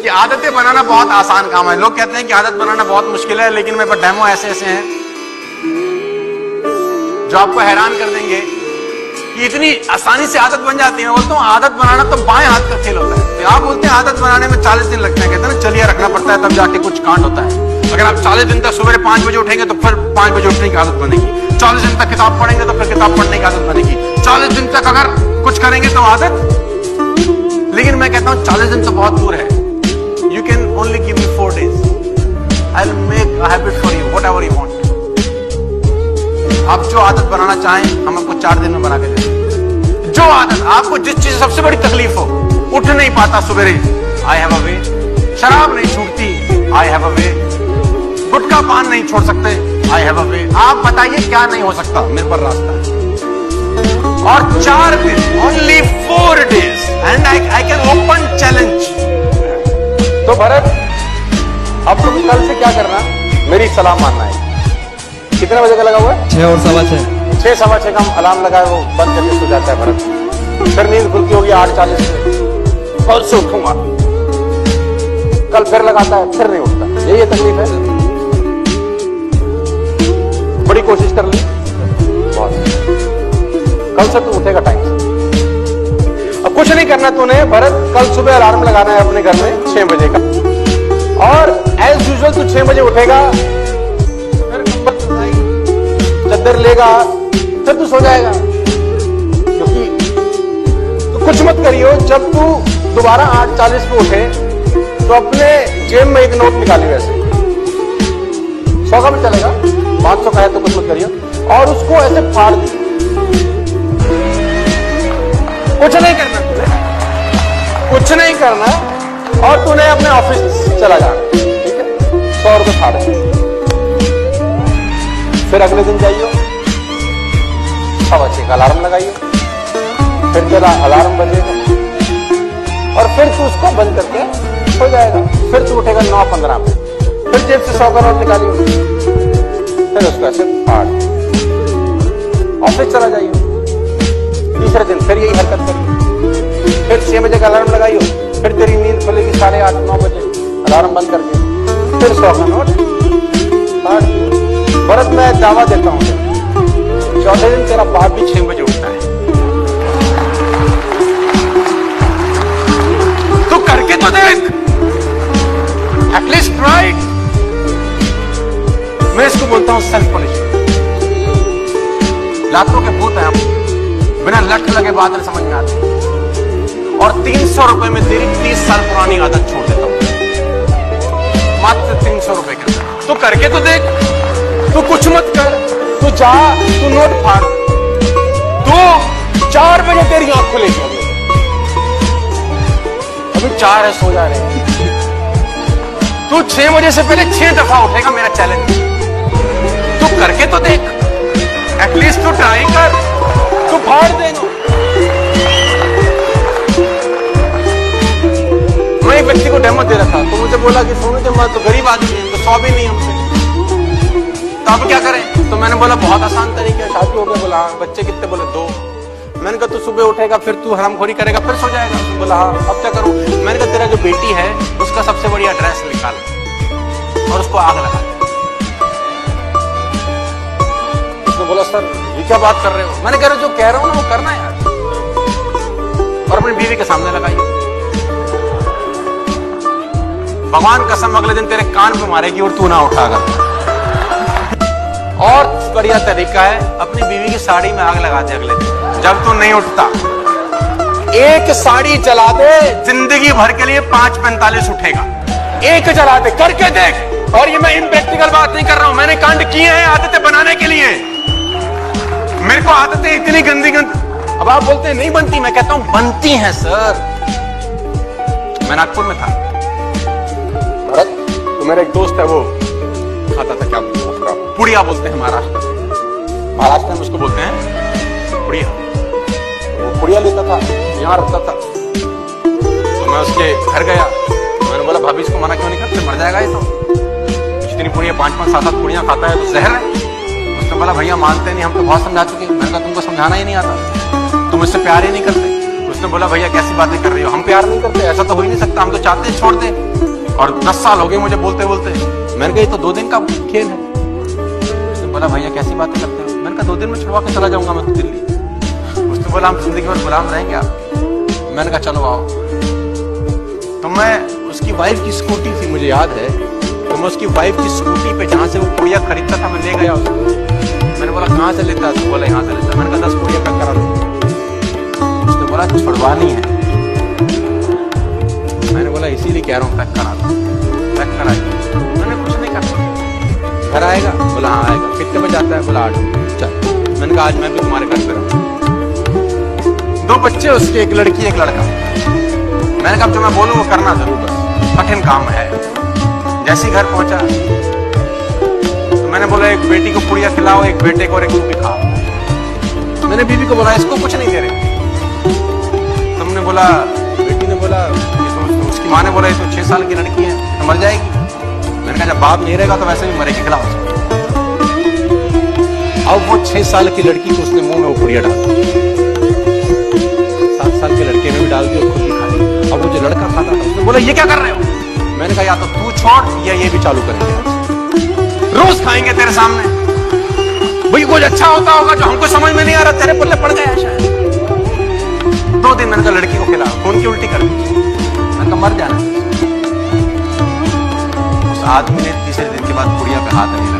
कि आदतें बनाना बहुत आसान काम है। लोग कहते हैं कि आदत बनाना बहुत मुश्किल है, लेकिन मेरे पास डेमो ऐसे ऐसे हैं जो आपको हैरान कर देंगे कि इतनी आसानी से आदत बन जाती है। मैं बोलता हूँ आदत बनाना तो बाएं हाथ का खेल होता है। तो आप बोलते हैं आदत बनाने में 40 दिन लगते हैं, कहते हैं ना चलिए रखना पड़ता है तब जाके कुछ कांड होता है। अगर आप 40 दिन तक सुबह 5 बजे उठेंगे तो फिर 5 बजे उठने की आदत बनेगी। 40 दिन तक किताब पढ़ेंगे तो फिर किताब पढ़ने की आदत बनेगी। 40 दिन तक अगर कुछ करेंगे तो आदत। लेकिन मैं कहता हूं 40 दिन तो बहुत दूर है। You can only give me 4 days, I will make a habit for you, whatever you want. आप जो आदत बनाना चाहें हम आपको 4 दिन में बना के देंगे। जो आदत आपको, जिस चीज सबसे बड़ी तकलीफ हो, उठ नहीं पाता सुबह, आई हैव अ वे। शराब नहीं छूटती, आई हैव अ वे। गुटखा पान नहीं छोड़ सकते, आई हैव अ वे। आप बताइए क्या नहीं हो सकता, मेरे पर रास्ता है। और 4 दिन, only 4 days, and I can open challenge. तो भरत, अब तुम कल से क्या करना, मेरी सलाह मानना है। कितने बजे का लगा हुआ है? 6 और 6:15। 6 सवा 6 का अलार्म लगा है, वो बंद करके सो जाता है भरत। फिर नींद खुलती होगी 8:40 से, और से उठूंगा। कल फिर लगाता है, फिर नहीं उठता। यही तकलीफ है। बड़ी कोशिश कर ली, बहुत। कल से तू उठेगा टाइम से। अब कुछ नहीं करना तूने भरत, कल सुबह अलार्म लगाना है अपने घर में 6 बजे का, और एज यूजुअल तू 6 बजे उठेगा, फिर चद्दर लेगा, फिर तू सो जाएगा। क्योंकि तू कुछ मत करियो, जब तू दोबारा 8:40 पे उठे तो अपने जेब में एक नोट निकाली, वैसे 100 का भी चलेगा, 500 का है तो कुछ मत करियो, और उसको ऐसे फाड़ दी। कुछ नहीं करना तूने, कुछ नहीं करना, और तूने अपने ऑफिस चला जाना, ठीक है? 100 रुपए फाड़े। फिर अगले दिन जाइयो, 6:15 का अलार्म लगाइयो, फिर तेरा अलार्म बजेगा, और फिर तू उसको बंद करके हो जाएगा। फिर तू उठेगा 9:15 पे, फिर जेब से 100 का नोट निकालियो, फिर उसको ऐसे फाड़, ऑफिस चला जाइयो। तीसरे दिन फिर यही हरकत करिए, फिर 6 बजे का अलार्म लगाइयो, फिर तेरी नींद खुलेगी 8:30-9 बजे, अलार्म बंद करके फिर 100 का नोट फाड़ दियो। भरत, मैं दावा देता हूं 4थे दिन तेरा बाप भी 6 बजे उठता है। तू करके तो देख, एटलीस्ट ट्राई। मैं इसको बोलता हूं सेल्फ पनिशमेंट। लातों के भूत हैं, बिना लठ लगे बात नहीं समझ में आती। और 300 रुपए में तेरी 30 साल पुरानी आदत छोड़ देता हूं, मात्र 300 रुपए के अंदर। तू करके तो देख, तू कुछ मत कर, तू जा, तू नोट फाड़, तू 4 बजे तेरी आंख खुलेगी। अभी 4 है, सो जा रहे हैं। तू 6 बजे से पहले 6 दफा उठेगा, मेरा चैलेंज। तू करके तो देख, एटलीस्ट तू ट्राई कर, तू फाड़ देना। मैं एक व्यक्ति को डेमो दे रहा था, तो मुझे बोला कि सोनू जी मैं तो गरीब आदमी है, तो 100 भी नहीं हमसे, तो अब क्या करें? तो मैंने बोला बहुत आसान तरीका है, शादी हो गया। बोला हाँ। बच्चे कितने? बोले 2। मैंने कहा तू सुबह उठेगा, फिर तू हरामखोरी करेगा, फिर सो जाएगा। बोला हाँ। अब क्या करूं? मैंने कहा तेरा जो बेटी है उसका सबसे बढ़िया ड्रेस निकाल और उसको आग लगा। उसने बोला सर ये क्या बात कर रहे हो? मैंने कहा जो कह रहा हूं ना वो करना यार, और अपनी बीवी के सामने लगाई। भगवान कसम अगले दिन तेरे कान पे मारेगी और तू ना उठागा। और बढ़िया तरीका है, अपनी बीवी की साड़ी में आग लगा दे अगले दिन जब तू नहीं उठता। एक साड़ी जला दे, जिंदगी भर के लिए 5:45 उठेगा। एक जला दे, करके देख। और ये मैं इम्प्रैक्टिकल बात नहीं कर रहा हूं, मैंने कांड किए हैं आदतें बनाने के लिए। मेरे को आदतें इतनी गंदी अब आप बोलते हैं नहीं बनती, मैं कहता हूं बनती हैं सर। मैं नागपुर में था भरत, तो मेरा एक दोस्त है, वो खाता था क्या पुड़िया बोलते हैं महाराष्ट्र में उसको बोलते हैं पुड़िया। वो पुड़िया लेता था, यहाँ रखता था। तो मैं उसके घर गया, मैंने बोला भाभी इसको मना क्यों नहीं करते, मर जाएगा ये तो। जितनी पुड़िया 5-5, 7-7 पुड़िया खाता है तो जहर है। उसने बोला भैया मानते नहीं, हम तो बहुत समझा चुके। मैंने कहा तुमको समझाना ही नहीं आता, तुम इससे प्यार ही नहीं करते। उसने बोला भैया कैसी बातें कर रही हो, हम प्यार नहीं करते, ऐसा तो हो ही नहीं सकता, हम तो चाहते हैं छोड़ दें, और 10 साल हो गए मुझे बोलते बोलते। मैंने कहा ये तो 2 दिन का खेल है। उसने बोला भैया कैसी बातें करते हो, मैंने कहा 2 दिन में छुड़वा के चला जाऊंगा मैं तो दिल्ली। उसने बोला हम जिंदगी भर गुलाम रहेंगे आप। मैंने कहा चलो आओ। तो मैं उसकी वाइफ की स्कूटी थी मुझे याद है, तो मैं उसकी वाइफ की स्कूटी पे जहां से वो पुड़िया खरीदता था मैं ले गया उसको। मैंने बोला कहाँ से लेता है, तो बोला यहाँ से लेता है। मैंने कहा 10 पुड़िया पैक करा दो। उसने बोला छुड़वानी है। मैंने बोला इसीलिए कह रहा हूँ पैक करा दो। पैक कराई, मैंने कुछ नहीं करना। घर आएगा, बोला हाँ आएगा। कितने बजे आता है, बोला 8 बजे। चल, मैंने कहा आज मैं भी तुम्हारे घर पे रहूँ। 2 बच्चे उसके, एक लड़की एक लड़का। मैंने कहा जो मैं बोलूँ वो करना जरूर, बस कठिन काम है। जैसे घर पहुंचा तो मैंने बोला एक बेटी को पुड़िया खिलाओ, एक बेटे को और एक तू भी खाओ। मैंने बीवी को बोला इसको कुछ नहीं दे रहे। तुमने बोला, बेटी ने बोला, उसकी माँ ने बोला ये तो 6 साल की लड़की है तो मर जाएगी। मैंने कहा जब बाप नहीं रहेगा तो वैसे भी मरेगी, खिलाओ। अब वो 6 साल की लड़की को उसने मुंह में वो पुड़िया डाल दी। 7 साल के लड़के ने भी डाल दी और खुद भी खा ली। अब वो जो लड़का खाता था उसने बोला ये क्या कर रहे हो। मैंने कहा या तो तू छोड़ या ये भी चालू करेंगे, रोज खाएंगे तेरे सामने। भाई कुछ अच्छा होता होगा जो हमको समझ में नहीं आ रहा, तेरे पल्ले पड़ गया शायद। 2 दिन मैंने कहा लड़की को खिला, खून की उल्टी कर दी। मैंने कहा मर जाना। उस आदमी ने तीसरे दिन के बाद पुड़िया पे हाथ नहीं